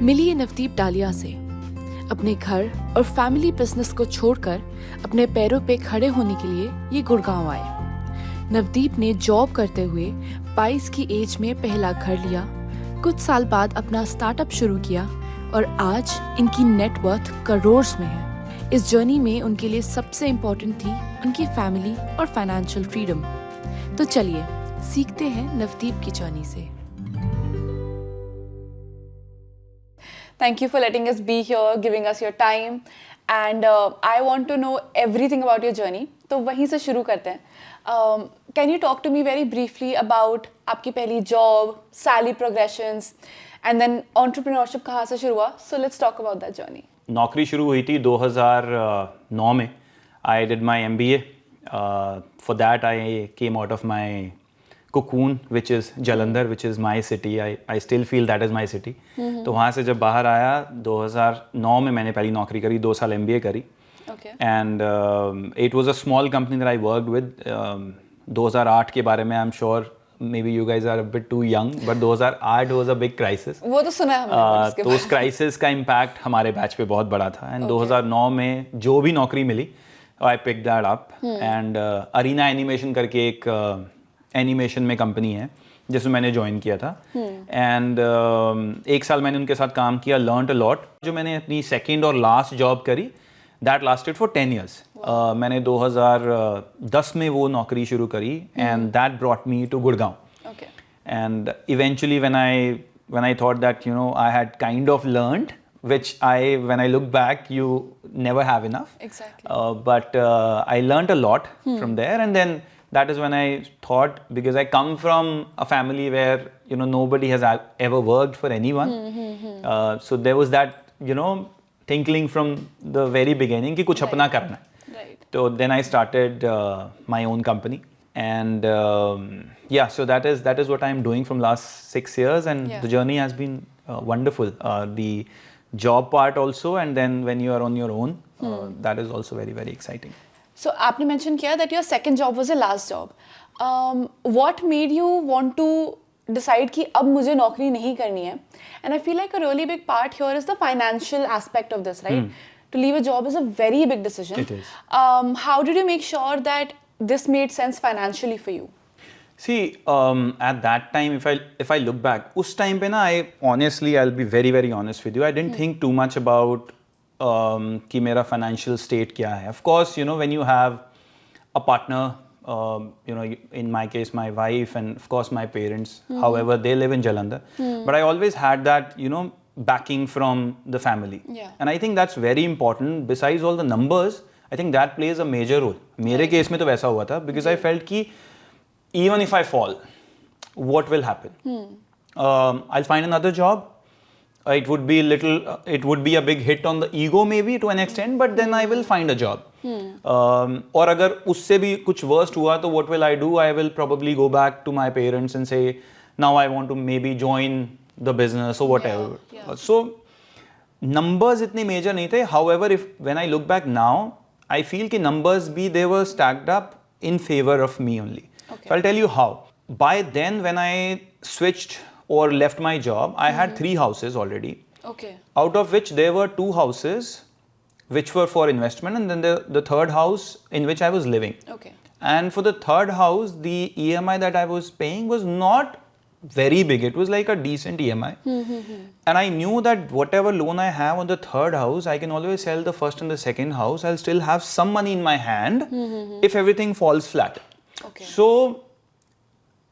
मिली ये नवदीप डालिया से। अपने घर और फैमिली बिजनेस को छोड़कर अपने पैरों पे खड़े होने के लिए ये गुड़गांव आए। नवदीप ने जॉब करते हुए 22 की एज में पहला घर लिया, कुछ साल बाद अपना स्टार्टअप शुरू किया और आज इनकी नेटवर्थ करोड़्स में है। इस जर्नी में उनके लिए सबसे इम्पोर्टेंट थी उनकी फैमिली और फाइनेंशियल फ्रीडम। तो चलिए सीखते हैं नवदीप की जर्नी से। Thank you for letting us be here, giving us your time, and I want to know everything about your journey. तो वहीं से शुरू करते हैं. Can you talk to me very briefly about आपकी पहली job, salary progressions, and then entrepreneurship कहाँ से शुरू हुआ? So let's talk about that journey. नौकरी शुरू हुई थी 2009 में. I did my MBA. For that I came out of my cocoon, which is Jalandhar, which is my city. I still feel that is my city. तो वहाँ से जब बाहर आया 2009 में मैंने पहली नौकरी करी, 2 साल MBA करी. Okay. And it was a small company that I worked with. 2008 के बारे में I'm sure maybe you guys are a bit too young, but 2008 was a big crisis. वो तो सुना है हमने. तो उस क्राइसिस का इम्पैक्ट हमारे बैच पे बहुत बड़ा था. एंड 2009 में जो भी नौकरी मिली I pick that up. And arena animation करके एक एनिमेशन में कंपनी है जिसमें मैंने ज्वाइन किया था. एंड 1 साल मैंने उनके साथ काम किया, लर्नड अ लॉट. जो मैंने अपनी सेकेंड और लास्ट जॉब करी दैट लास्टेड फॉर 10 years. मैंने 2010 में वो नौकरी शुरू करी and that brought me to Gurgaon. And eventually when I thought that I had kind of learned, which when I look back you never have enough. Exactly. But I learned a lot from there, and then that is when I thought, because I come from a family where nobody has ever worked for anyone. So there was that tinkling from the very beginning कि कुछ अपना करना है. Right. So then I started my own company. And so that is what I'm doing from last 6 years, and the journey has been wonderful. The job part also, and then when you are on your own, that is also very, very exciting. So आपने mention किया that your second job was your last job. What made you want to decide कि अब मुझे नौकरी नहीं करनी है? And I feel like a really big part here is the financial aspect of this, right? To leave a job is a very big decision. It is. How did you make sure that this made sense financially for you? See, at that time, if I look back, उस time पे ना, I'll be very, very honest with you, I didn't think too much about कि मेरा financial state क्या है. Of course, when you have a partner, in my case, my wife, and of course my parents, however, they live in Jalandhar. But I always had that, backing from the family. Yeah. And I think that's very important. Besides all the numbers, I think that plays a major role. मेरे case में तो वैसा हुआ था, because I felt कि even if I fall, what will happen? I'll find another job. It would be a big hit on the ego maybe to an extent, but then I will find a job. और अगर उससे भी कुछ worst हुआ तो what will I do? I will probably go back to my parents and say, now I want to maybe join the business or whatever. Yeah. So numbers इतने major नहीं थे. However, when I look back now, I feel कि numbers भी they were stacked up in favor of me only. Okay. So I'll tell you how. By then, when I switched or left my job, I had 3 houses already. Okay. Out of which there were 2 houses which were for investment, and then the third house in which I was living. Okay. And for the third house, the EMI that I was paying was not very big. It was like a decent EMI. And I knew that whatever loan I have on the third house, I can always sell the first and the second house. I'll still have some money in my hand if everything falls flat. Okay. So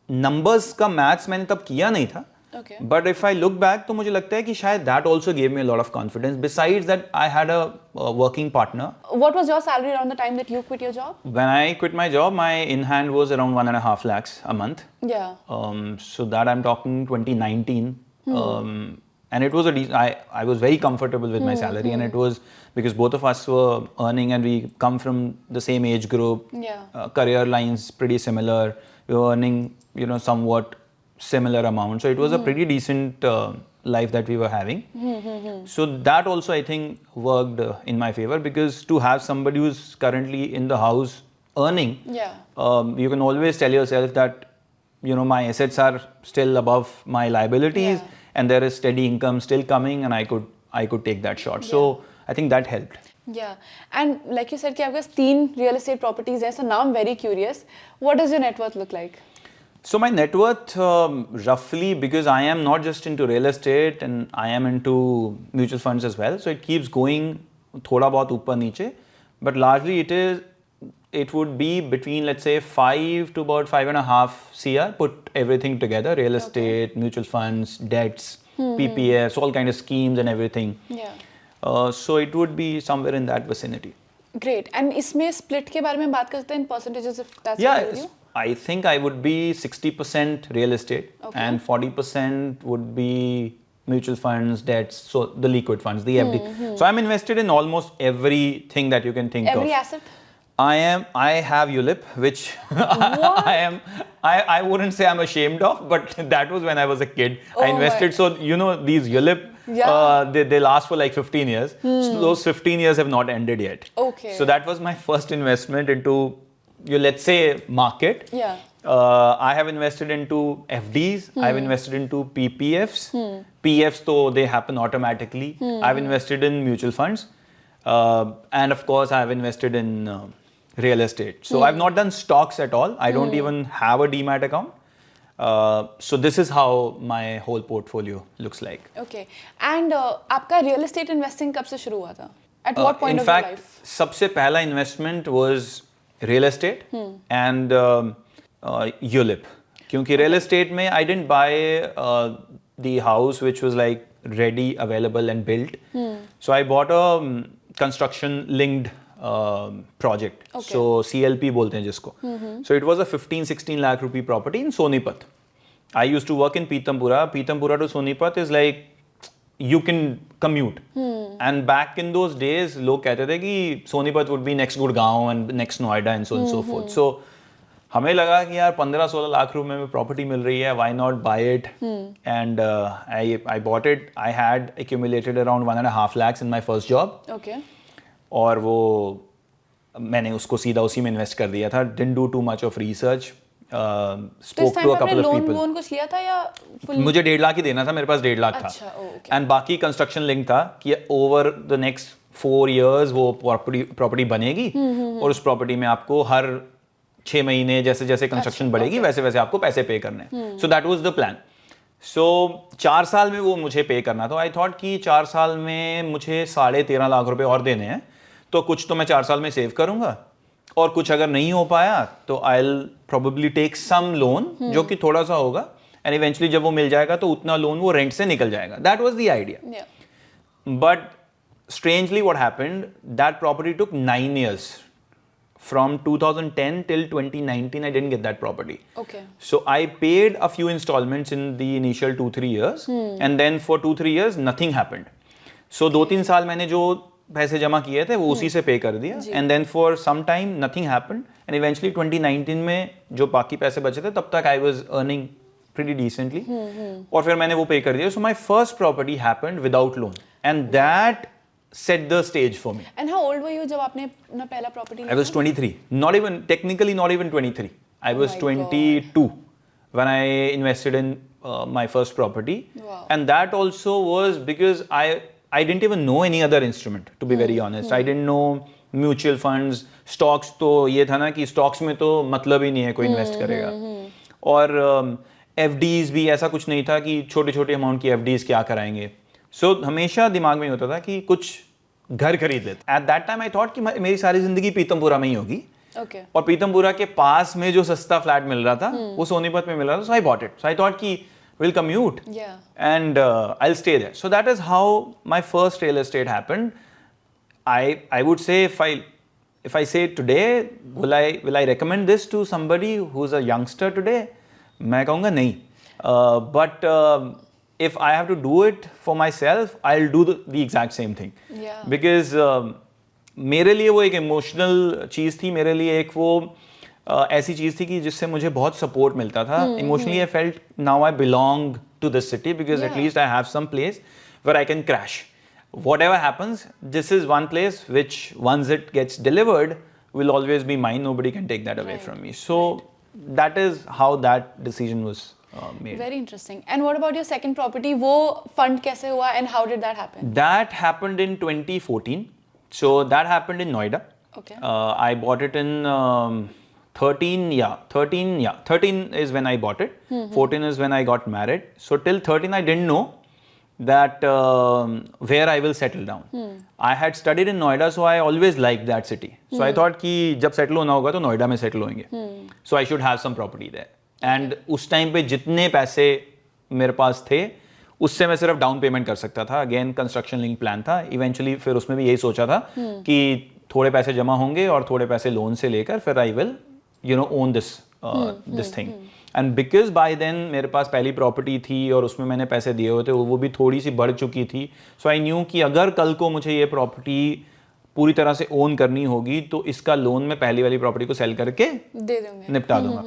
numbers का maths मैंने तब किया नहीं था. Okay. But if I look back, तो मुझे लगता है कि शायद that also gave me a lot of confidence. Besides that, I had a working partner. What was your salary around the time that you quit your job? When I quit my job, my in hand was around 1.5 lakhs a month. Yeah. So that I'm talking 2019. And it was I was very comfortable with my salary, and it was because both of us were earning and we come from the same age group. Yeah. Career lines pretty similar. We were earning, somewhat similar amount. So it was a pretty decent life that we were having. So that also I think worked in my favor, because to have somebody who's currently in the house earning, Yeah. You can always tell yourself that my assets are still above my liabilities, and there is steady income still coming, and I could take that shot. So I think that helped. Yeah, and like you said कि आपके पास 3 real estate properties हैं, so now I'm very curious, what does your net worth look like? So my net worth, roughly, because I am not just into real estate and I am into mutual funds as well, so it keeps going thoda bahut upar niche, but largely it would be between, let's say, 5 to about 5.5 CR, put everything together, real estate, mutual funds, debts, PPFs, all kind of schemes and everything. Yeah. So it would be somewhere in that vicinity. Great. And इसमें split के बारे में बात करते हैं in percentages if that's Yeah, okay with you? I think I would be 60% real estate and 40% would be mutual funds, debts, so the liquid funds, the FD. So I'm invested in almost everything that you can think Every of. asset? I have ULIP, which I wouldn't say I'm ashamed of, but that was when I was a kid. I invested, so you know these ULIP, they last for like 15 years. So those 15 years have not ended yet. Okay. So that was my first investment into, let's say, market. Yeah. I have invested into FDs. I've invested into PPFs. PFs, though, they happen automatically. I've invested in mutual funds. And of course, I've invested in real estate. So I've not done stocks at all. I don't even have a demat account. So this is how my whole portfolio looks like. Okay. And आपका real estate investing कब से शुरू हुआ था? At what point In of your fact, life? सबसे पहला investment was real estate and ULIP. क्योंकि real estate में I didn't buy the house which was like ready, available and built. So I bought a construction linked project. Okay. So CLP बोलते हैं जिसको. So it was a 15-16 lakh rupee property in Sonipat. I used to work in Pitampura. Pitampura to Sonipat is like you can commute. And back in those days, लोग कहते थे कि Sonipat would be next Gurgaon and next Noida and so on and so forth. So हमें लगा कि यार 15-16 लाख रुपए में प्रॉपर्टी मिल रही है, why not buy it? And I bought it. I had accumulated around 1.5 lakhs in my first job. Okay. और वो मैंने उसको सीधा उसी में इन्वेस्ट कर दिया था. Didn't do too much of research. तो इस Spoke टाइम to पे a आपने couple of लोन people. वोन कुछ लिया था या full? मुझे 1.5 लाख ही देना था, मेरे पास 1.5 लाख था. अच्छा, okay. एंड बाकी कंस्ट्रक्शन लिंक था कि ओवर द नेक्स्ट 4 years वो प्रॉपर्टी बनेगी और उस प्रॉपर्टी में आपको हर 6 महीने जैसे जैसे कंस्ट्रक्शन बढ़ेगी वैसे वैसे आपको पैसे पे करने हैं. So that was the plan. So 4 साल में वो मुझे पे करना था. आई थॉट कि 4 साल में मुझे 13.5 लाख रुपए और देने हैं, तो कुछ तो मैं 4 साल में सेव करूंगा और कुछ अगर नहीं हो पाया तो I will probably take some loan जो कि थोड़ा सा होगा एंड इवेंचुअली जब वो मिल जाएगा तो उतना लोन वो रेंट से निकल जाएगा. That was the idea. Yeah. But strangely, what happened, that property took 9 years. From 2010 till 2019, I didn't get that property. Okay. So I paid a few installments in the initial 2-3 years. And then for 2-3 years, nothing happened. So 2-3 साल मैंने जो पैसे जमा किए थे वो उसी से पे कर दिया. And then for some time, nothing happened. And eventually 2019 में जो बाकी पैसे बचे थे तब तक I was earning pretty decently. और फिर मैंने वो पे कर दिया. So my first property happened without loan. And that set the stage for me. And how old were you जब आपने अपना पहला property I लिया was था? 23. Technically not even 23. I was my 22 when I invested in my first property. Wow. And that also was because I didn't even know any other instrument, to be very honest. I didn't know mutual funds, stocks. तो ये था ना कि stocks में तो मतलब ही नहीं है कोई invest करेगा. और FDs भी ऐसा कुछ नहीं था कि छोटे छोटे अमाउंट की FDs क्या कराएंगे. सो हमेशा दिमाग में होता था कि कुछ घर खरीद लेते. At that time I thought कि मेरी सारी जिंदगी पीतमपुरा में ही होगी. Okay. और पीतमपुरा के पास में जो सस्ता फ्लैट मिल रहा था वो सोनीपत में मिल रहा था. So I bought it. So I thought कि will commute Yeah. And I will stay there. So that is how my first real estate happened. I would say if I say today will I recommend this to somebody who's a youngster today, मैं कहूँगा नहीं. But if I have to do it for myself, I'll do the exact same thing. Yeah. Because मेरे लिए वो एक emotional चीज़ थी. मेरे लिए एक वो ऐसी चीज़ थी कि जिससे मुझे बहुत सपोर्ट मिलता था. Emotionally I felt now I belong to this city because Yeah. At least I have some place where I can crash. Whatever happens, this is one place which once it gets delivered will always be mine. Nobody can take that away Right. from me. So that is how that decision was made. Very interesting. And what about your second property? वो fund कैसे हुआ and how did that happen? That happened in 2014. So that happened in Noida. Okay. I bought it in 13 is when I bought it. 14 is when I got married. So till 13 I didn't know that where I will settle down. I had studied in Noida, so I always liked that city. So I thought कि जब settle होना होगा तो नोएडा में settle होंगे. So I should have some property there. And उस time पे जितने पैसे मेरे पास थे उससे मैं सिर्फ डाउन पेमेंट कर सकता था. अगेन कंस्ट्रक्शन लिंक प्लान था. इवेंचुअली फिर उसमें भी यही सोचा था कि थोड़े पैसे जमा होंगे और थोड़े पैसे लोन से लेकर फिर I will own this thing. And because by then मेरे पास पहली प्रॉपर्टी थी और उसमें मैंने पैसे दिए हुए थे, वो भी थोड़ी सी बढ़ चुकी थी. सो आई न्यू कि अगर कल को मुझे ये प्रॉपर्टी पूरी तरह से ओन करनी होगी तो इसका लोन मैं पहली वाली प्रॉपर्टी को सेल करके दे दूंगे, निपटा दूंगा.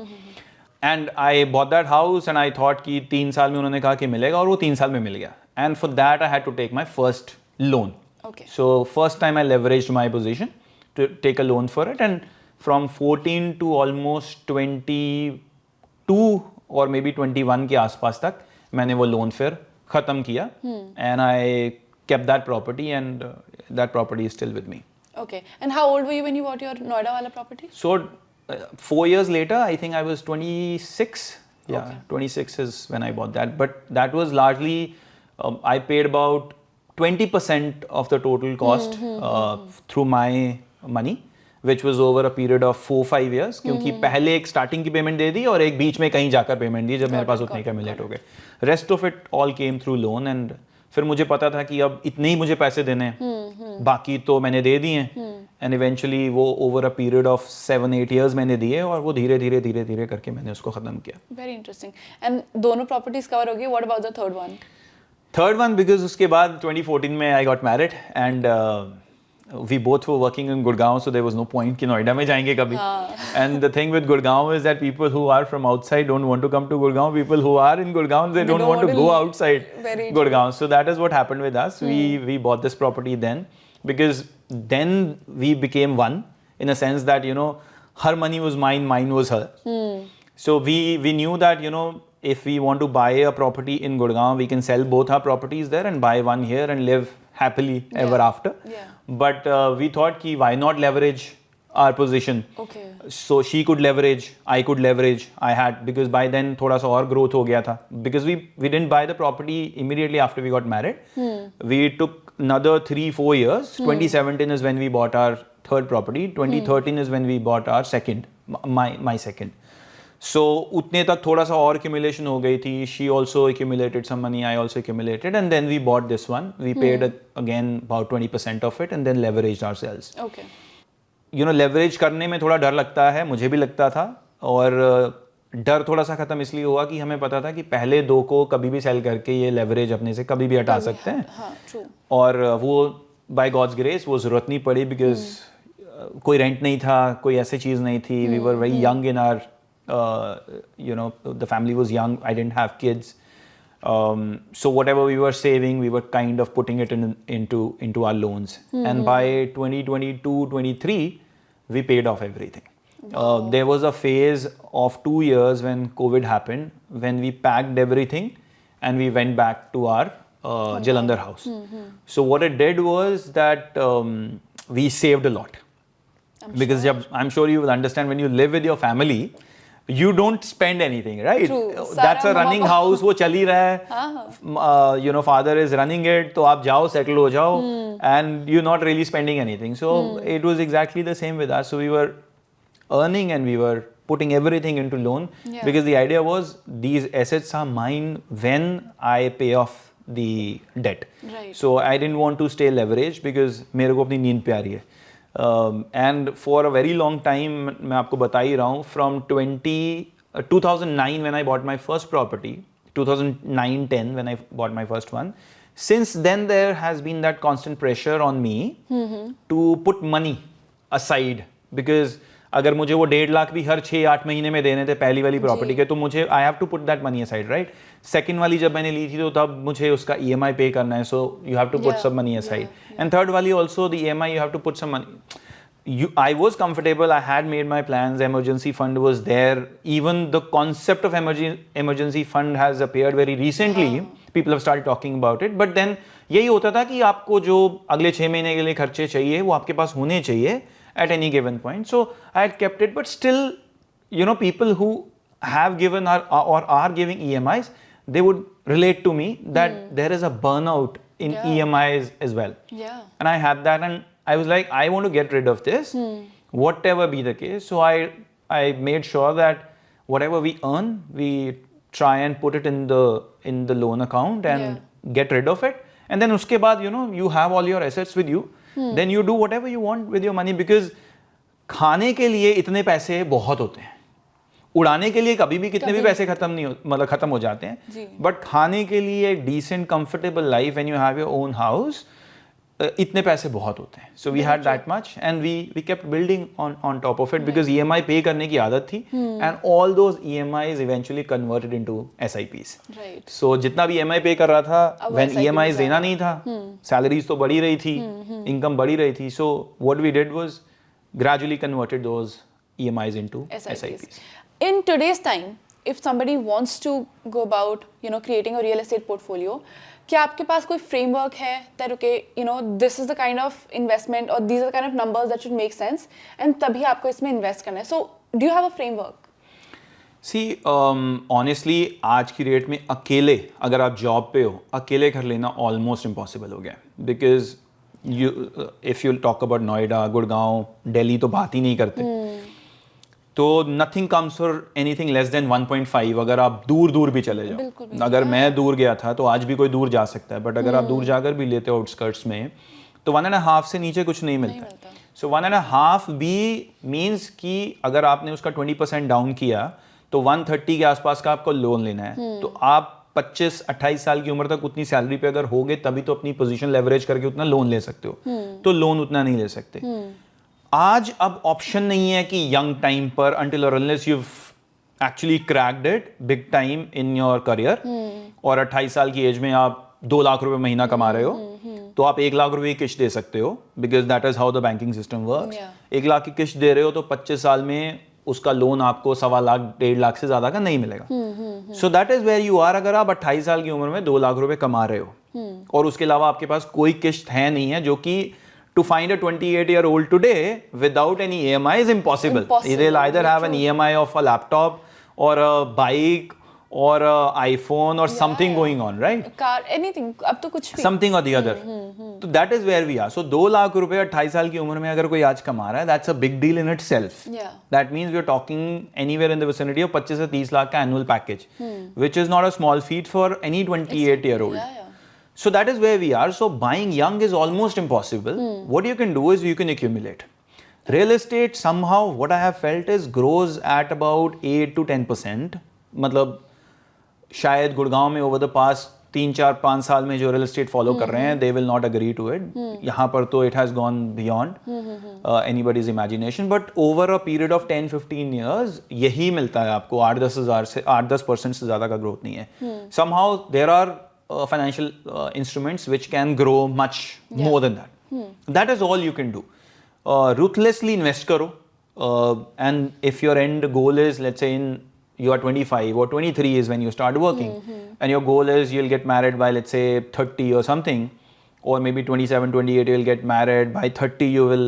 And I bought that house and I thought कि 3 साल में उन्होंने कहा कि मिलेगा और वो 3 साल में मिल गया. And for that I had to take my first loan. Okay. So first time I leveraged my position to take a loan for it, and from 14 to almost 22 or maybe 21 के आसपास तक मैंने वो लोन फिर ख़त्म किया. And I kept that property, and that property is still with me. Okay. And how old were you when you bought your Noida wala property? So 4 years later, I think I was 26. Yeah, Okay. 26 is when I bought that. But that was largely, I paid about 20% of the total cost through my money, which was over a period of 4-5 years. क्योंकि पहले एक starting की payment दे दी और एक बीच में कहीं जाकर payment दी जब मेरे पास उतने का मिलेट हो गए. Rest of it all came through loan. And फिर मुझे पता था कि अब इतने ही मुझे पैसे देने हैं, बाकी तो मैंने दे दिए. एंड इवेंचुअली वो over a period of 7-8 years मैंने दिए और वो धीरे धीरे करके मैंने उसको ख़त्म किया. Very interesting. And दोनों properties cover हो गई. What about the third one? Third one, because उसके बाद 2014 में I got married and we both were working in Gurgaon, so there was no point कि नोएडा में जाएंगे कभी. And the thing with Gurgaon is that people who are from outside don't want to come to Gurgaon. People who are in Gurgaon, they don't want to go outside Very Gurgaon. So that is what happened with us. We bought this property then because then we became one in a sense that her money was mine, mine was her. So we knew that if we want to buy a property in Gurgaon, we can sell both our properties there and buy one here and live happily ever after. Yeah. But we thought ki why not leverage our position. Okay. So she could leverage, I could leverage. I had, because by then thoda sa aur growth ho gaya tha. Because we didn't buy the property immediately after we got married. We took another 3-4 years. 2017 is when we bought our third property. 2013 is when we bought our second, my second. So उतने तक थोड़ा सा और accumulation हो गई थी. She also accumulated some money, I also accumulated, and then we bought this one. We paid again about 20% of it and then leveraged ourselves. Okay. Leverage करने में थोड़ा डर लगता है, मुझे भी लगता था. और डर थोड़ा सा ख़त्म इसलिए हुआ कि हमें पता था कि पहले 2 को कभी भी सेल करके ये leverage अपने से कभी भी हटा सकते हैं. हाँ, true. और वो by God's grace वो ज़रूरत नहीं पड़ी because कोई रेंट नहीं था, कोई ऐसी चीज़ नहीं थी. We were very young in our the family was young. I didn't have kids. So whatever we were saving, we were kind of putting it into our loans. And by 2022-23, we paid off everything. There was a phase of 2 years when COVID happened, when we packed everything and we went back to our Jalandhar house. So what it did was that we saved a lot. Because I'm sure you will understand, when you live with your family, you don't spend anything, right? True. That's a running house, वो चल ही रहा है. Father is running it, तो आप जाओ, settle हो जाओ, and you're not really spending anything. So it was exactly the same with us. So we were earning and we were putting everything into loan because the idea was these assets are mine when I pay off the debt. Right. So I didn't want to stay leveraged because मेरे को अपनी नींद प्यारी है. And for a very long time, मैं आपको बता ही रहा हूँ, from 2009 when I bought my first property, 2009-10 when I bought my first one, since then there has been that constant pressure on me to put money aside because अगर मुझे वो 1.5 लाख भी हर 6-8 महीने में देने थे पहली वाली प्रॉपर्टी के, तो मुझे I have to put that money aside, right. Second वाली जब मैंने ली थी तो तब मुझे उसका EMI पे करना है, so you have to put some money aside. And third वाली also the EMI you have to put some money. I was comfortable. I had made my plans. Emergency fund was there. Even the concept of emergency fund has appeared very recently. People have started talking about it. But then यही होता था कि आपको जो अगले 6 महीने के लिए खर्चे चाहिए वो आपके पास होने चाहिए at any given point. So I had kept it. But still, you know, people who have given or are giving EMIs, they would relate to me that there is a burnout in EMIs as well. Yeah. And I had that, and I was like, I want to get rid of this, whatever be the case. So I made sure that whatever we earn, we try and put it in the loan account and get rid of it. And then uske baad, you know, you have all your assets with you. Then you do whatever you want with your money, because खाने के लिए इतने पैसे बहुत होते हैं. उड़ाने के लिए कभी भी कितने भी पैसे खत्म हो जाते हैं. बट खाने के लिए decent comfortable life when you have your own house, इतने पैसे बहुत होते हैं. So we had that much and we kept building on top of it, because EMI pay करने की आदत थी. And all those EMIs eventually converted into SIPs. सो जितना भी ईएमआई पे कर रहा था, व्हेन ईएमआईज देना नहीं था, सैलरीज तो बढ़ी रही थी, इनकम बढ़ी रही थी. So what we did was gradually converted those EMIs into SIPs. In today's time, if somebody wants to go about, you know, creating a real estate portfolio, क्या आपके पास कोई framework है that okay, you know, this is the kind of investment or these are the kind of numbers that should make sense and तभी आपको इसमें invest करना है. So, do you have a framework? See, honestly, आज की date में अकेले अगर आप जॉब पे हो, अकेले कर लेना almost impossible हो गया, because if you talk about Noida, Gurgaon, Delhi, तो बात ही नहीं करते. तो nothing comes for anything less than 1.5. अगर आप दूर भी चले जाओ, अगर मैं दूर गया था तो आज भी कोई दूर जा सकता है, बट अगर आप दूर जाकर भी लेते हो आउटस्कर्ट्स में, तो 1.5 से नीचे कुछ नहीं मिलता. सो 1.5 भी मीन्स कि अगर आपने उसका 20% डाउन किया तो 130 के आसपास का आपको लोन लेना है. तो आप 25-28 साल की उम्र तक उतनी सैलरी पे अगर होगे तभी तो अपनी पोजीशन लेवरेज करके उतना लोन ले सकते हो. तो लोन उतना नहीं ले सकते. आज अब ऑप्शन नहीं है कि यंग टाइम पर, until or unless you've actually cracked it big time in your career, और 28 साल की एज में आप 2 लाख रुपए महीना कमा रहे हो, तो आप 1 लाख रुपए की किश्त दे सकते हो, because that is how the banking system works. 1 lakh की किश्त दे रहे हो तो 25 साल में उसका लोन आपको 1.25 लाख 1.5 लाख से ज्यादा का नहीं मिलेगा. So that is where you are. अगर आप 28 साल की उम्र में 2 लाख रुपए कमा रहे हो और उसके अलावा आपके पास कोई किश्त है नहीं है, जो कि to find a 28-year-old today without any EMI is impossible. They'll either have an EMI of a laptop or a bike or a iPhone or something going on, right? Car, anything. अब तो कुछ भी. Something or the other. तो that is where we are. So 2 lakh रुपए 28 साल की उम्र में अगर कोई आज कमा रहा है, that's a big deal in itself. Yeah. That means we are talking anywhere in the vicinity of 25 से 30 लाख का annual package, which is not a small feat for any 28-year-old. Yeah. So that is where we are. So buying young is almost impossible. What you can do is you can accumulate. Real estate somehow, what I have felt is grows at about 8 to 10%. मतलब शायद गुड़गांव में over the past 3-4-5 साल में जो real estate follow कर रहे हैं, they will not agree to it. यहाँ पर तो it has gone beyond anybody's imagination. But over a period of 10-15 years यही मिलता है आपको. 8-10% से ज्यादा का ग्रोथ नहीं है. Somehow there are financial instruments which can grow much more than that. That is all you can do. Ruthlessly invest करो, and if your end goal is, let's say in you are 25 or 23 is when you start working, and your goal is you'll get married by, let's say, 30 or something, or maybe 27-28 you'll get married, by 30 you will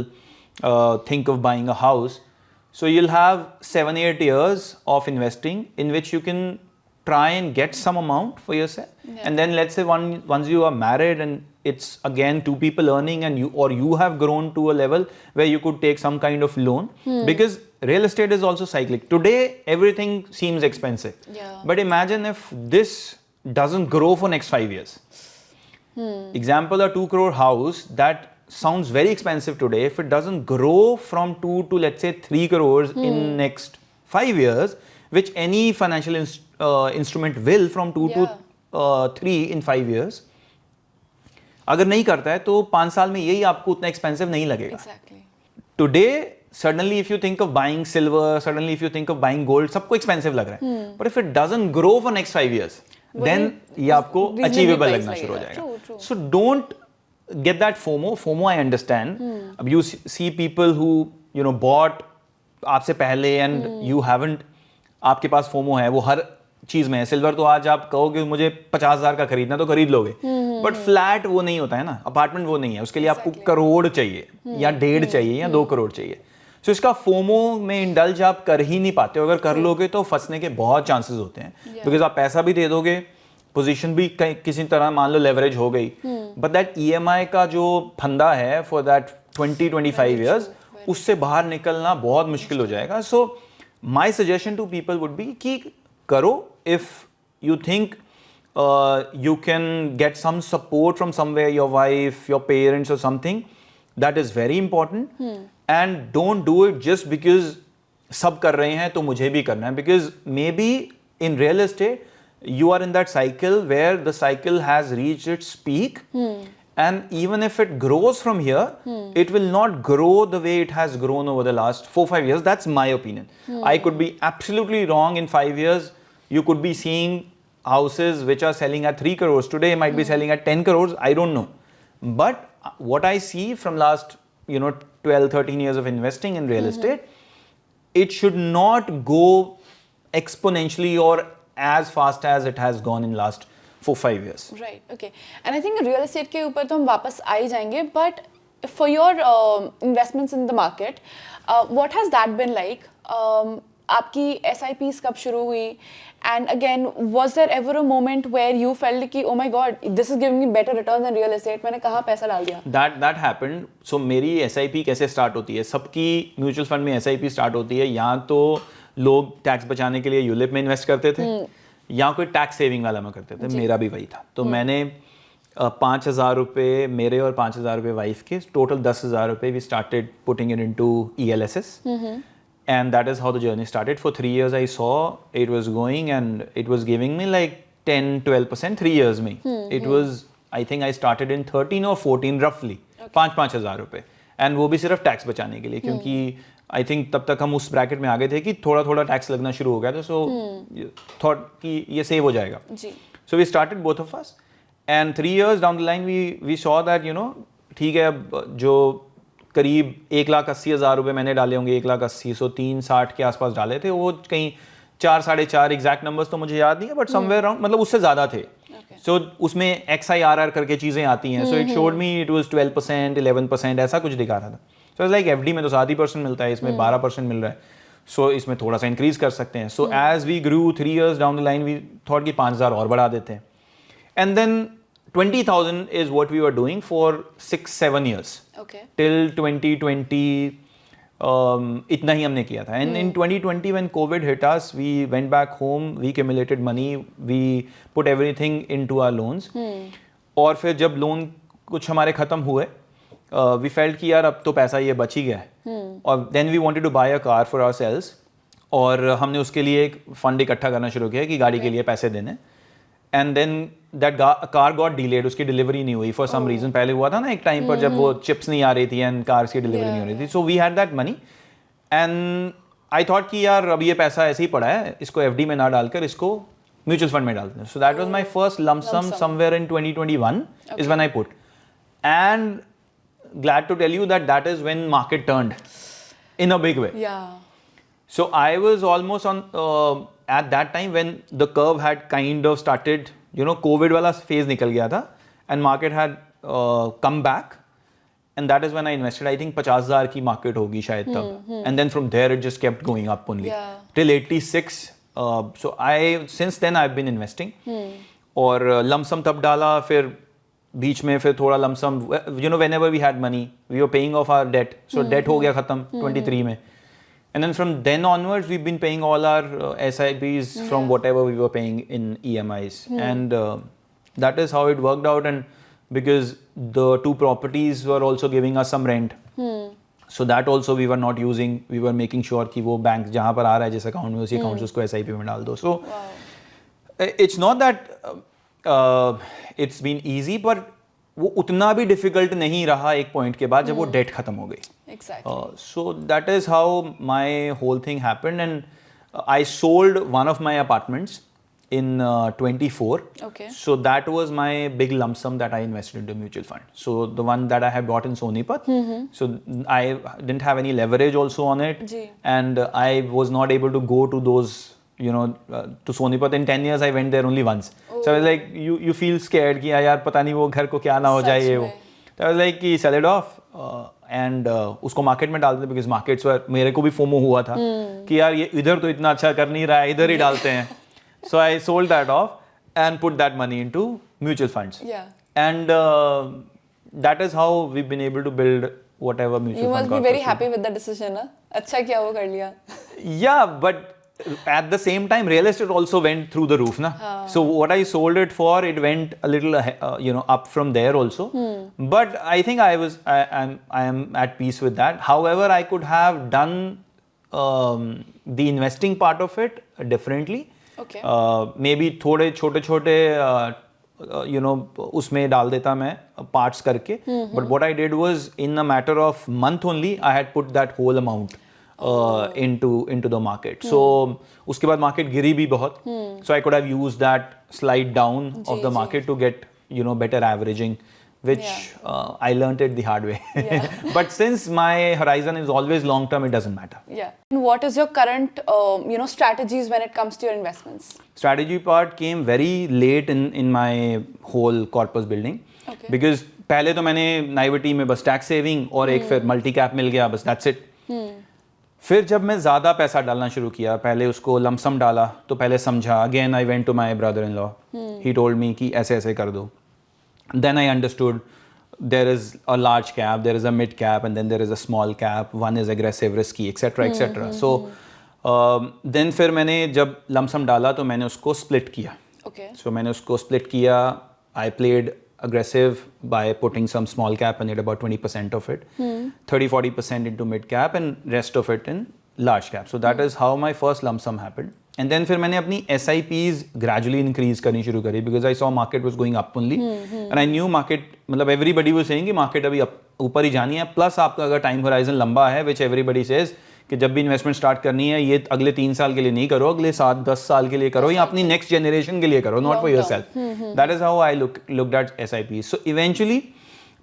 think of buying a house. So you'll have 7-8 years of investing in which you can try and get some amount for yourself. And then let's say once you are married and it's again 2 people earning, and you have grown to a level where you could take some kind of loan, because real estate is also cyclic. Today everything seems expensive, but imagine if this doesn't grow for next 5 years. Example, a 2 crore house that sounds very expensive today, if it doesn't grow from 2 to let's say 3 crores in next 5 years, which any financial instrument will, from 2 to 3 in 5 years, अगर नहीं करता है तो 5 साल में यही आपको उतना एक्सपेंसिव नहीं लगेगा. Today suddenly if you think of buying silver, suddenly if you think of buying gold, सबको एक्सपेंसिव लग रहा है. But if it doesn't grow for next 5 years, then ये आपको अचीवेबल लगना शुरू हो जाएगा. So don't get that FOMO I understand. अब you see people who you know bought आपसे पहले and you haven't, आपके पास FOMO है, वो हर चीज में है. सिल्वर तो आज आप कहोगे मुझे 50,000 का खरीदना तो खरीद लोगे, बट फ्लैट वो नहीं होता है ना, अपार्टमेंट वो नहीं है, उसके लिए आपको करोड़ चाहिए या 1.5 चाहिए या 2 करोड़ चाहिए. सो इसका फोमो में इंडल्ज आप कर ही नहीं पाते हो. अगर कर लोगे तो फंसने के बहुत चांसेस होते हैं, बिकॉज आप पैसा भी दे दोगे, पोजीशन भी किसी तरह मान लो लेवरेज हो गई, बट दैट EMI का जो फंदा है फॉर दैट 20-25 ईयर्स, उससे बाहर निकलना बहुत मुश्किल हो जाएगा. So my suggestion to people would be कि करो, if you think you can get some support from somewhere, your wife, your parents or something, that is very important. And don't do it just because सब कर रहे हैं तो मुझे भी करना है, because maybe in real estate you are in that cycle where the cycle has reached its peak, and even if it grows from here, it will not grow the way it has grown over the last 4-5 years. That's my opinion. I could be absolutely wrong. In 5 years you could be seeing houses which are selling at 3 crores today might be selling at 10 crores. I don't know, but what I see from last 12-13 years of investing in real estate, it should not go exponentially or as fast as it has gone in last 4-5 years. Right, okay. And I think real estate के ऊपर तो हम वापस आ ही जाएंगे, but for your investments in the market, what has that been like? आपकी SIPs कब शुरू हुई? And again, was there ever a moment where you felt कि oh my god, this is giving me better returns than real estate? मैंने कहाँ पैसा डाल दिया? That happened. So मेरी SIP कैसे स्टार्ट होती है? सबकी म्यूचुअल फंड में SIP स्टार्ट होती है. यहाँ तो लोग टैक्स बचाने के लिए यूलिप में इन्वेस्ट करते थे, या कोई टैक्स सेविंग वाला में करते थे. मेरा भी वही था. तो मैंने 5,000 रुपये मेरे और 5,000 रुपये वाइफ के, टोटल 10,000 रुपये we started putting it into ELSS. And that is how the journey started. For 3 years I saw it was going and it was giving me like 10-12% 3 years में. It was, I think I started in 13 or 14 roughly. 5,000 रुपये, and वो भी सिर्फ tax बचाने के लिए, क्योंकि I think तब तक हम उस ब्रैकेट में आ गए थे कि थोड़ा थोड़ा टैक्स लगना शुरू हो गया था. सो थॉट कि ये सेव हो जाएगा. So we started both of us, and 3 years down the line we saw that ठीक है, अब जो करीब 1,80,000 रुपये मैंने डाले होंगे, 1,80,000, सो 360 के आसपास डाले थे. वो कहीं 4-4.5 एग्जैक्ट नंबर्स तो मुझे याद नहीं है, बट समवेयर अराउंड, मतलब उससे ज़्यादा थे. सो उसमें XIRR करके चीज़ें आती हैं. So it showed me it was 12%, 11%, ऐसा कुछ दिखा रहा था. सो लाइक FD में तो 7% मिलता है, इसमें 12% मिल रहा है. सो इसमें थोड़ा सा इंक्रीज कर सकते हैं. So as we grew 3 years down the line, we thought कि 5,000 और बढ़ा देते हैं. And then 20,000 is what we were doing for 6-7 years. Okay. Till 2020, इतना ही हमने किया था. And in 2020 when COVID hit us, we went back home, we accumulated money, we put everything into our loans. और फिर जब लोन कुछ हमारे ख़त्म हुए, we felt कि यार अब तो पैसा ये बच ही गया है. और then we wanted to buy a car for ourselves. और हमने उसके लिए एक फंड इकट्ठा करना शुरू किया कि गाड़ी के लिए पैसे देने. And then that car got delayed, उसकी डिलीवरी नहीं हुई फॉर सम रीजन. पहले हुआ था ना एक टाइम पर जब वो चिप्स नहीं आ रही थी एंड कार्स की डिलीवरी नहीं हो रही थी. So we had that money and I thought कि यार अब ये पैसा ऐसे ही पड़ा है, इसको FD में ना डालकर इसको म्यूचुअल फंड में डालते हैं. So that was my first lump sum somewhere in 2021 is when I put. And glad to tell you that that is when market turned in a big way. Yeah. So I was almost on at that time when the curve had kind of started, COVID वाला phase निकल गया था, and market had come back, and that is when I invested. I think 50,000 की market होगी शायद तब, and then from there it just kept going up only till 86. So since then I've been investing. और lump sum तब डाला, फिर बीच में फिर थोड़ा lump sum, whenever we had money we were paying off our debt. So debt हो गया खत्म 23 में. And then from then onwards, we've been paying all our SIPs from whatever we were paying in EMIs. And that is how it worked out. And because the 2 properties were also giving us some rent. So that also we were not using. We were making sure कि वो bank जहाँ पर आ रहा है जिस account में, उसी account से उसको SIP में डाल दो. So it's not that it's been easy, but वो उतना भी डिफिकल्ट नहीं रहा एक पॉइंट के बाद जब वो डेट खत्म हो गई. Exactly. So that is how my whole thing happened, and I sold one of my apartments in 24. Okay. So that was my big lump sum that I invested into mutual fund. So the one that I had bought in Sonipat. So I didn't have any leverage also on it. Ji. And I was not able to go to those, to Sonipat. In 10 years I went there only once. So I was like, you feel scared कि यार पता नहीं वो घर को क्या ना हो जाए ये वो. So I was like कि sell it off. And उसको मार्केट में डाल देते, बिकॉज मार्केट्स पर मेरे को भी फोमो हुआ था कि यार ये इधर तो इतना अच्छा कर नहीं रहा है, इधर ही डालते हैं. So I sold that off and put that money into mutual funds. Yeah. And that is how we've been able to build whatever mutual You fund. must be very happy with the decision, ना? अच्छा किया वो कर लिया. Yeah, but at the same time, real estate also went through the roof, na. So what I sold it for, it went a little, up from there also. But I think I am at peace with that. However, I could have done the investing part of it differently. Okay. Maybe थोड़े छोटे उसमें डाल देता मैं parts करके. But what I did was, in a matter of month only, I had put that whole amount into the market. So उसके बाद market गिरी भी बहुत. So I could have used that slide down of the market to get better averaging, which I learned it the hard way. But since my horizon is always long term, it doesn't matter. Yeah. And what is your current strategies when it comes to your investments? Strategy part came very late in my whole corpus building. Okay. Because पहले तो मैंने naivety में बस tax saving और एक फिर multi cap मिल गया, बस that's it. फिर जब मैं ज़्यादा पैसा डालना शुरू किया, पहले उसको लमसम डाला तो पहले समझा. Again I went to my brother-in-law. He told me कि ऐसे ऐसे कर दो. Then I understood there is a large cap, there is a mid cap, and then there is a small cap. One is aggressive, risky, etc. etc. So then फिर मैंने जब lump sum डाला तो मैंने उसको split किया. Okay. So मैंने उसको split किया. I played aggressive by putting some small cap and it about 20% of it, 30-40% into mid cap and rest of it in large cap. So that is how my first lump sum happened. And then फिर मैंने अपनी SIPs gradually increase करनी शुरू करी, because I saw market was going up only and I knew market, मतलब everybody was saying कि market अभी ऊपर ही जानी है. Plus आपका अगर time horizon लंबा है, which everybody says कि जब भी इन्वेस्टमेंट स्टार्ट करनी है ये अगले 3 साल के लिए नहीं करो, अगले 7-10 साल के लिए करो या अपनी नेक्स्ट जनरेशन के लिए करो, not for yourself. That is how I looked at SIP. So eventually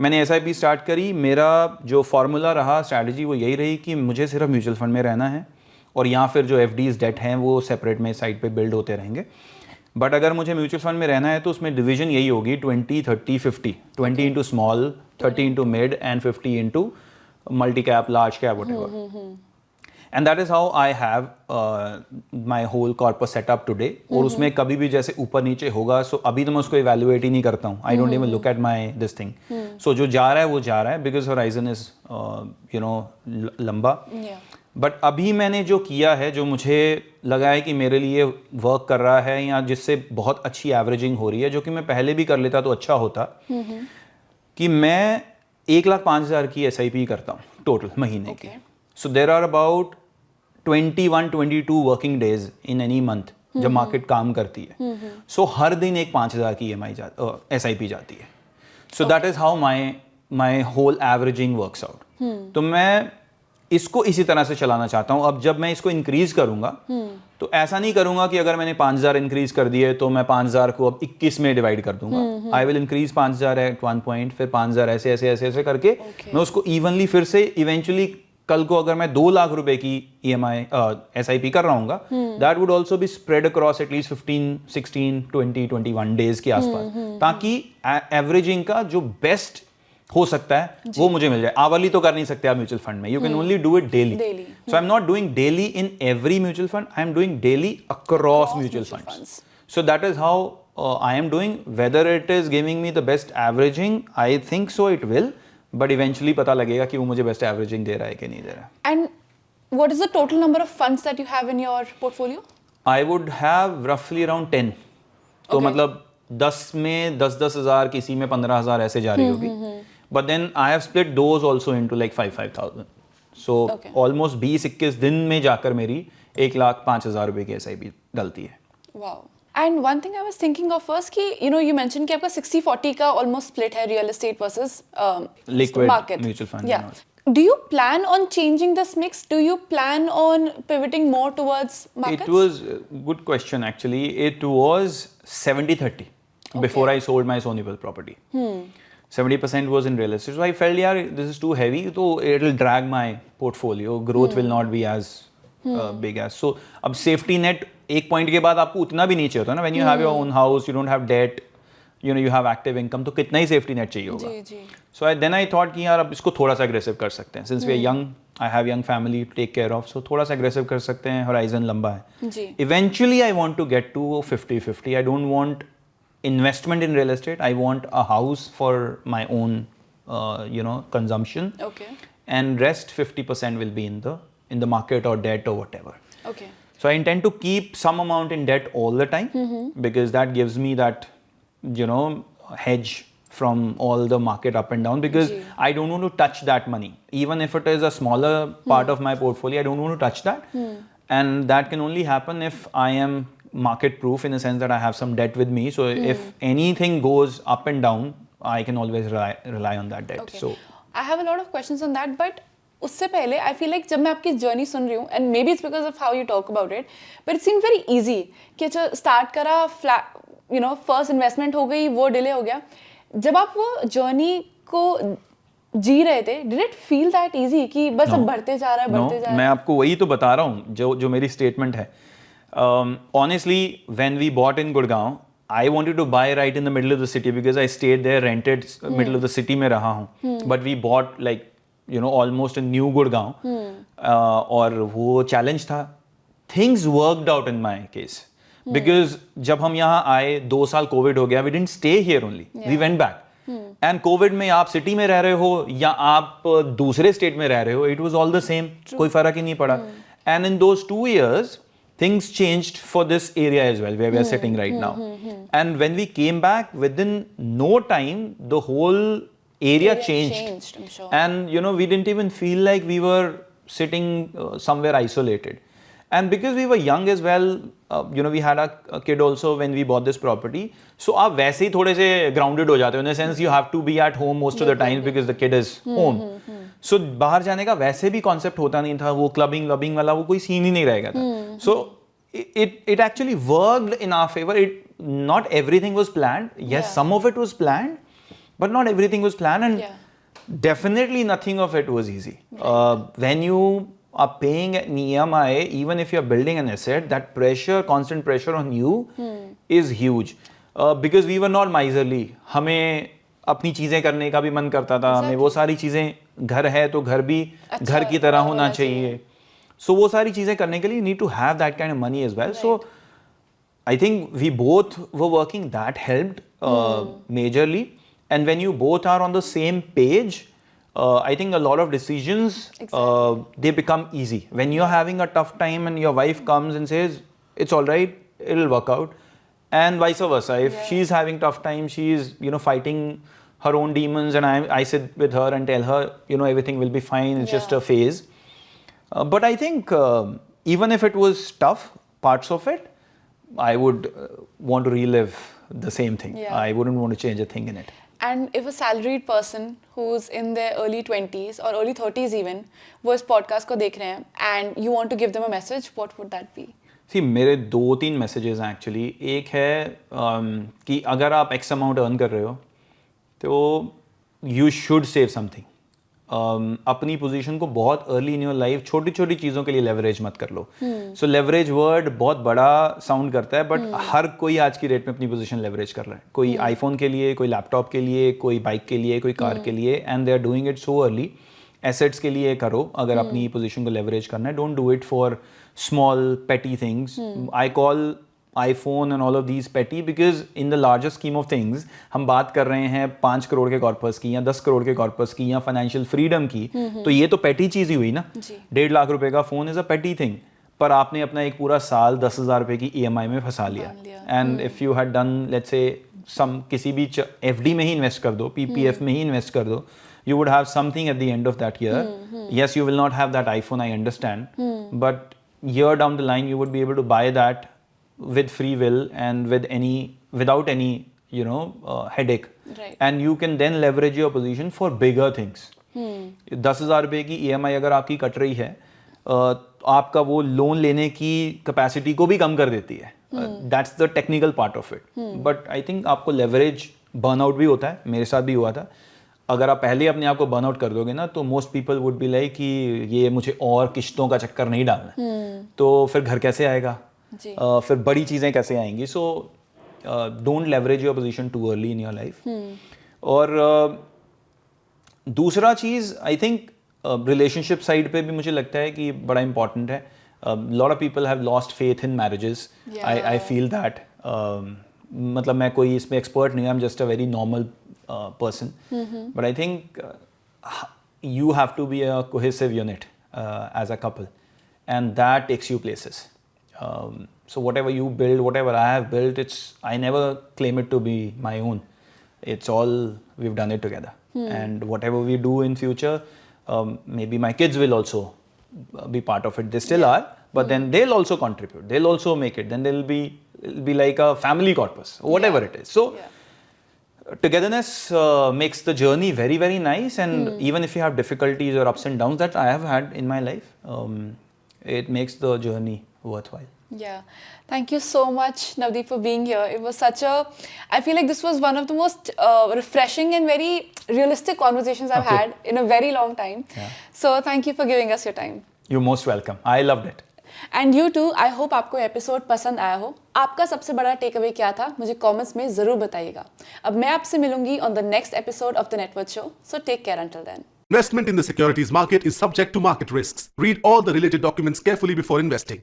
मैंने SIP स्टार्ट करी. मेरा जो फार्मूला रहा, स्ट्रैटेजी, वो यही रही कि मुझे सिर्फ म्यूचुअल फंड में रहना है और या फिर जो FDs डेट हैं वो सेपरेट में साइड पे बिल्ड होते रहेंगे. बट अगर मुझे म्यूचुअल फंड में रहना है तो उसमें डिवीजन यही होगी 20-30-50. 20 into small, 30 into mid and 50 into multi cap, large cap, whatever. And that is how I have my whole corpus set up today. और उसमें कभी भी जैसे ऊपर नीचे होगा, so अभी तो मैं उसको evaluate ही नहीं करता हूँ. I don't even look at my this thing. So जो जा रहा है वो जा रहा है, because horizon is लंबा. बट अभी मैंने जो किया है, जो मुझे लगा है कि मेरे लिए वर्क कर रहा है या जिससे बहुत अच्छी एवरेजिंग हो रही है, जो कि मैं पहले भी कर लेता तो अच्छा होता, कि मैं 1,05,000 की SIP करता हूँ टोटल महीने की. So there are about 21-22 working days in any month जब मार्केट काम करती है. So हर दिन एक 5,000 की SIP जाती है. So that is how my whole averaging works out. तो मैं इसको इसी तरह से चलाना चाहता हूँ. अब जब मैं इसको इंक्रीज करूंगा तो ऐसा नहीं करूंगा कि अगर मैंने 5,000 इंक्रीज कर दिए तो मैं 5,000 को अब 21 में डिवाइड कर दूंगा. I will increase 5,000 at 1 point, फिर 5,000 ऐसे ऐसे ऐसे ऐसे करके मैं उसको इवनली फिर से इवेंचुअली कल को अगर मैं 2 लाख रुपए की EMI SIP कर रहा हूँ, that would also be spread across at least 15, 16, 20, 21 days के आसपास, ताकि एवरेजिंग का जो बेस्ट हो सकता है वो मुझे मिल जाए. आवरली तो कर नहीं सकते आप म्यूचुअल फंड में. You can only do it daily. So I am not doing daily in every mutual fund, I am doing daily across mutual funds. So that is how I am doing. Whether it is giving me the best averaging, I think so it will, but eventually पता लगेगा कि वो मुझे best averaging दे रहा है कि नहीं दे रहा है. And what is the total number of funds that you have in your portfolio? I would have रफली अराउंड 10. तो मतलब 10 में 10-10 हज़ार, किसी में 15,000 ऐसे जा रही होगी. But then I have split those also into like 5,000. So almost 20-21 दिन में जाकर मेरी 1,05,000 रुपए की SIP डलती है. Wow. And one thing I was thinking of was कि you mentioned कि आपका 60-40 का almost split है real estate versus liquid market. mutual fund. Yeah. Do you plan on changing this mix? Do you plan on pivoting more towards markets? It was a good question actually. It was 70-30 before I sold my Sonyville property. 70% was in real estate. So I felt, yeah, this is too heavy, so it'll drag my portfolio. Growth will not be as big as. So अब safety net एक point के बाद आपको उतना भी नहीं चाहिए होता ना. When you have your own house, you don't have debt, you know, you have active income, तो कितना ही safety net चाहिए होगा. जी जी. So then I thought कि यार अब इसको थोड़ा सा aggressive कर सकते हैं. Since we are young, I have young family to take care of, so थोड़ा सा aggressive कर सकते हैं. Horizon लंबा है. जी. Eventually I want to get to 50-50. I don't want investment in real estate. I want a house for my own, consumption. Okay. And rest 50% will be in the market or debt or whatever. Okay. So I intend to keep some amount in debt all the time because that gives me that, hedge from all the market up and down because Ji. I don't want to touch that money. Even if it is a smaller part of my portfolio, I don't want to touch that. And that can only happen if I am market proof in the sense that I have some debt with me. So if anything goes up and down, I can always rely on that debt. Okay. So I have a lot of questions on that, but उससे पहले I feel like जब मैं आपकी journey सुन रही हूँ and may be it's because of how you talk about it but it seem very easy कि अच्छा start करा फर्स्ट इन्वेस्टमेंट हो गई वो डिले हो गया जब आप वो जर्नी को जी रहे थे did it feel that easy कि बस अब बढ़ते जा रहा है बढ़ते जा रहा है मैं आपको वही तो बता रहा हूँ जो मेरी स्टेटमेंट है honestly when we bought in Gurgaon I wanted to buy right in the middle of the city because I stayed there, rented middle of the city में रहा हूँ. But we bought like, almost a new Gurgaon. और वो challenge था. Things worked out in my case. Because जब हम यहाँ आए 2 साल COVID हो गया, we didn't stay here only. We went back. And COVID में आप city में रह रहे हो या आप दूसरे state में रह रहे हो, it was all the same. कोई फर्क ही नहीं पड़ा. And in those 2 years, things changed for this area as well, where we are sitting right now. And when we came back, within no time, the whole area changed. I'm sure. And, we didn't even feel like we were sitting somewhere isolated. And because we were young as well, we had a kid also when we bought this property. So आप वैसे ही थोड़े से grounded हो जाते हो. In a sense, you have to be at home most of the time because the kid is home. So बाहर जाने का वैसे भी concept होता नहीं था. वो clubbing वाला वो कोई scene ही नहीं रहेगा था. So it actually worked in our favor. Not everything was planned. Yes, some of it was planned, but not everything was planned, and definitely nothing of it was easy. When you are paying an EMI, even if you're building an asset, that pressure, constant pressure on you is huge. Because we were not miserly. हमें अपनी चीजें करने का भी मन करता था. हमें वो सारी चीजें घर है तो घर भी घर की तरह होना चाहिए. So वो सारी चीजें करने के लिए you need to have that kind of money as well. So I think we both were working. That helped majorly. And when you both are on the same page, I think a lot of decisions they become easy. When you're having a tough time and your wife comes and says it's all right, it'll work out, and vice versa. If she's having tough time, she's fighting her own demons, and I sit with her and tell her everything will be fine. It's just a phase. But I think even if it was tough, parts of it, I would want to relive the same thing. I wouldn't want to change a thing in it. And if a salaried person who's in their early 20s or early 30s even, वो इस podcast को देख रहे हैं and you want to give them a message, what would that be? See, मेरे 2-3 messages हैं actually. एक है कि अगर आप X amount earn कर रहे हो, तो you should save something. अपनी पोजीशन को बहुत अर्ली इन योर लाइफ छोटी छोटी चीज़ों के लिए लेवरेज मत कर लो. सो लेवरेज वर्ड बहुत बड़ा साउंड करता है, बट हर कोई आज की डेट में अपनी पोजीशन लेवरेज कर रहा है. कोई आईफोन के लिए, कोई लैपटॉप के लिए, कोई बाइक के लिए, कोई कार के लिए, and they are doing it so early. Assets के लिए करो अगर अपनी पोजीशन को लेवरेज करना है. Don't do it for small petty things. I call iPhone and all of these petty because in the larger scheme of things हम बात कर रहे हैं 5 करोड़ के कॉर्पस की या 10 करोड़ के कॉर्पस की या फाइनेंशियल फ्रीडम की. तो ये तो पेटी चीज़ ही हुई ना. 1.5 लाख रुपए का फ़ोन इज़ अ पेटी थिंग, पर आपने अपना एक पूरा साल 10,000 रुपए की EMI में फंसा लिया. And if you had done let's say some किसी भी FD में ही इन्वेस्ट कर दो, PPF में ही इन्वेस्ट कर दो, you would have something at the end of that year. Yes, you will not have that iPhone, I understand, but year down the line you would be able to buy that with free will and without any headache. Right. And you can then leverage your position for bigger things. ₹10,000 की EMI अगर आपकी cut रही है, आपका वो loan लेने की capacity को भी कम कर देती है. That's the technical part of it. But I think आपको लेवरेज, बर्नआउट भी होता है, मेरे साथ भी हुआ था. अगर आप पहले अपने आप को बर्नआउट कर दोगे ना, तो most people would be like कि ये मुझे और किश्तों का चक्कर नहीं डालना, तो फिर घर कैसे आएगा, फिर बड़ी चीज़ें कैसे आएंगी. So don't leverage your position too early in your life. और दूसरा चीज़ आई थिंक रिलेशनशिप साइड पे भी मुझे लगता है कि बड़ा इंपॉर्टेंट है. Lot of people have lost faith in marriages. I feel that. मतलब मैं कोई इसमें एक्सपर्ट नहीं, I am just a very normal person, but I think you have to be a cohesive unit as a couple, and that takes you places. So whatever you build, whatever I have built, I never claim it to be my own. It's all we've done it together, and whatever we do in future, maybe my kids will also be part of it. They still are, but then they'll also contribute. They'll also make it. Then it'll be like a family corpus, whatever it is. So. Togetherness makes the journey very, very nice, and even if you have difficulties or ups and downs that I have had in my life, it makes the journey worthwhile. Yeah, thank you so much, Navdeep, for being here. It was I feel like this was one of the most refreshing and very realistic conversations I've had in a very long time. Yeah. So thank you for giving us your time. You're most welcome. I loved it. And you too, I hope आपको episode पसंद आया हो. आपका सबसे बड़ा take away क्या था, मुझे कमेंट्स में ज़रूर बताइएगा. अब मैं आपसे मिलूंगी on the next episode of the net worth show. So take care until then. Investment in the securities market is subject to market risks. Read all the related documents carefully before investing.